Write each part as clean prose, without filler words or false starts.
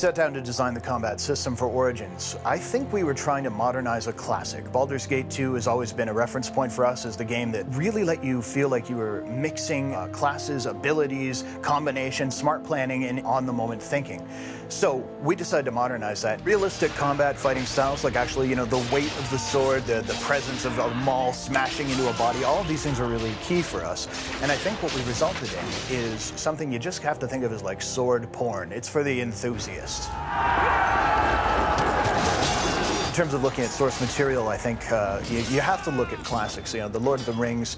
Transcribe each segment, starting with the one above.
set down to design the combat system for Origins, I think we were trying to modernize a classic. Baldur's Gate 2 has always been a reference point for us as the game that really let you feel like you were mixing classes, abilities, combinations, smart planning, and on-the-moment thinking. So we decided to modernize that. Realistic combat fighting styles, like actually, you know, the weight of the sword, the presence of a maul smashing into a body, all of these things are really key for us. And I think what we resulted in is something you just have to think of as like sword porn. It's for the enthusiast. In terms of looking at source material, I think you have to look at classics. You know, the Lord of the Rings,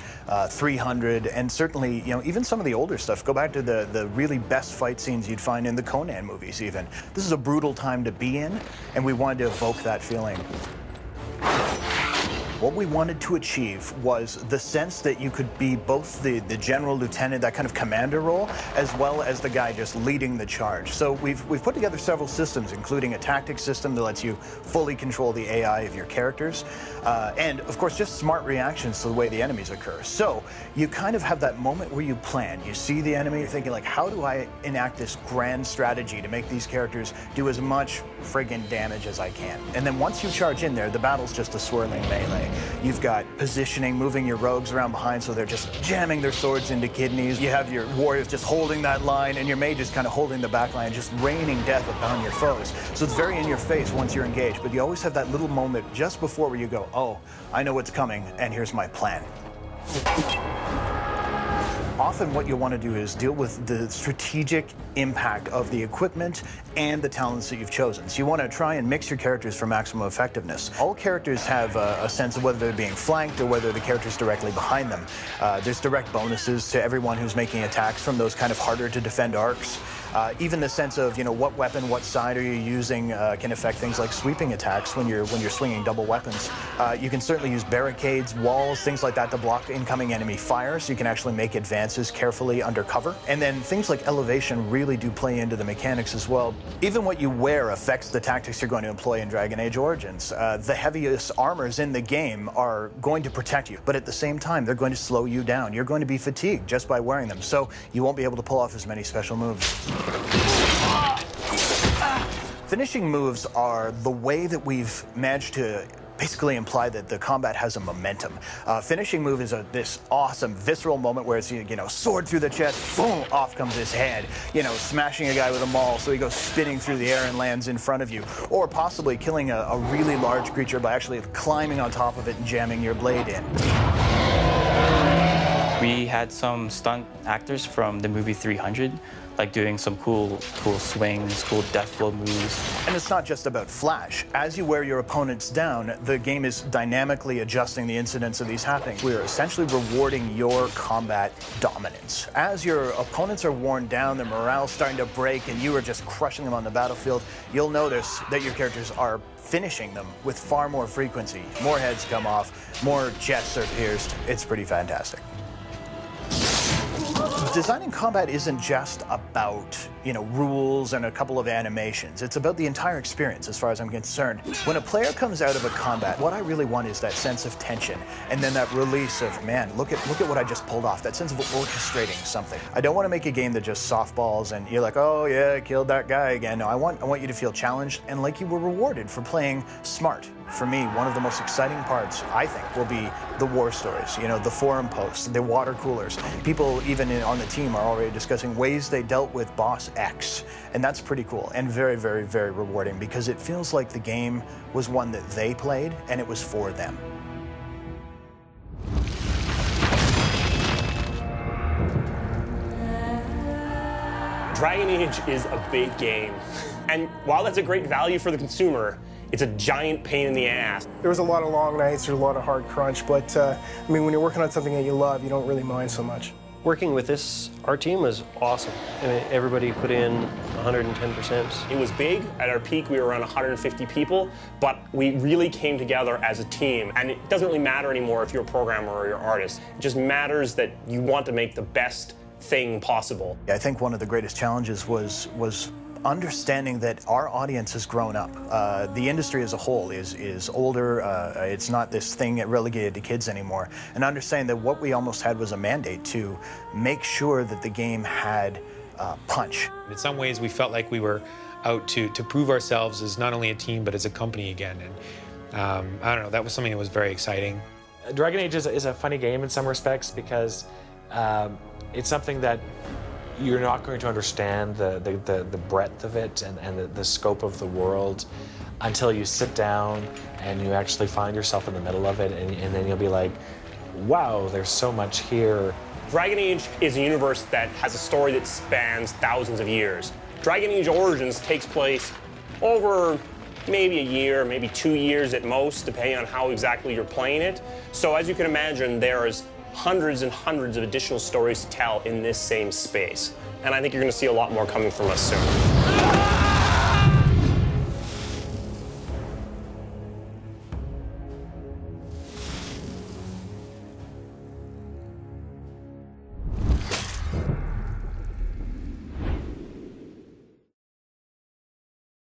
300, and certainly, you know, even some of the older stuff. Go back to the really best fight scenes you'd find in the Conan movies, even. This is a brutal time to be in, and we wanted to evoke that feeling. What we wanted to achieve was the sense that you could be both the general lieutenant, that kind of commander role, as well as the guy just leading the charge. So we've put together several systems, including a tactics system that lets you fully control the AI of your characters, and of course just smart reactions to the way the enemies occur. So you kind of have that moment where you plan. You see the enemy, you're thinking like, how do I enact this grand strategy to make these characters do as much friggin' damage as I can? And then once you charge in there, the battle's just a swirling melee. You've got positioning, moving your rogues around behind so they're just jamming their swords into kidneys. You have your warriors just holding that line, and your mages kind of holding the back line, just raining death upon your foes. So it's very in your face once you're engaged, but you always have that little moment just before where you go, oh, I know what's coming, and here's my plan. Often what you want to do is deal with the strategic impact of the equipment and the talents that you've chosen. So you want to try and mix your characters for maximum effectiveness. All characters have a sense of whether they're being flanked or whether the character's directly behind them. There's direct bonuses to everyone who's making attacks from those kind of harder to defend arcs. Even the sense of, you know, what weapon, what side are you using can affect things like sweeping attacks when you're swinging double weapons. You can certainly use barricades, walls, things like that to block incoming enemy fire, so you can actually make advances carefully under cover. And then things like elevation really do play into the mechanics as well. Even what you wear affects the tactics you're going to employ in Dragon Age Origins. The heaviest armors in the game are going to protect you, but at the same time, they're going to slow you down. You're going to be fatigued just by wearing them, so you won't be able to pull off as many special moves. Finishing moves are the way that we've managed to basically imply that the combat has a momentum. Finishing move is this awesome visceral moment where it's, you know, sword through the chest, boom, off comes his head. You know, smashing a guy with a maul so he goes spinning through the air and lands in front of you. Or possibly killing a really large creature by actually climbing on top of it and jamming your blade in. We had some stunt actors from the movie 300, like doing some cool swings, cool death blow moves. And it's not just about flash. As you wear your opponents down, the game is dynamically adjusting the incidence of these happening. We are essentially rewarding your combat dominance. As your opponents are worn down, their morale's starting to break, and you are just crushing them on the battlefield, you'll notice that your characters are finishing them with far more frequency. More heads come off, more chests are pierced. It's pretty fantastic. Designing combat isn't just about, you know, rules and a couple of animations. It's about the entire experience, as far as I'm concerned. When a player comes out of a combat, what I really want is that sense of tension, and then that release of, man, look at what I just pulled off. That sense of orchestrating something. I don't want to make a game that just softballs and you're like, oh yeah, I killed that guy again. No, I want you to feel challenged and like you were rewarded for playing smart. For me, one of the most exciting parts, I think, will be the war stories. You know, the forum posts, the water coolers. People even on the team are already discussing ways they dealt with boss X. And that's pretty cool and very, very, very rewarding because it feels like the game was one that they played and it was for them. Dragon Age is a big game. And while that's a great value for the consumer, it's a giant pain in the ass. There was a lot of long nights, there's a lot of hard crunch, but I mean, when you're working on something that you love, you don't really mind so much. Working with our team was awesome. I mean, everybody put in 110%. It was big. At our peak, we were around 150 people, but we really came together as a team. And it doesn't really matter anymore if you're a programmer or you're an artist. It just matters that you want to make the best thing possible. I think one of the greatest challenges was understanding that our audience has grown up. The industry as a whole is older. It's not this thing relegated to kids anymore. And understanding that what we almost had was a mandate to make sure that the game had punch. In some ways, we felt like we were out to prove ourselves as not only a team but as a company again. And I don't know, that was something that was very exciting. Dragon Age is a funny game in some respects because it's something that you're not going to understand the breadth of it and the scope of the world until you sit down and you actually find yourself in the middle of it, and then you'll be like, wow, there's so much here. Dragon Age is a universe that has a story that spans thousands of years. Dragon Age Origins takes place over maybe a year, maybe 2 years at most, depending on how exactly you're playing it. So as you can imagine, there's hundreds and hundreds of additional stories to tell in this same space. And I think you're going to see a lot more coming from us soon.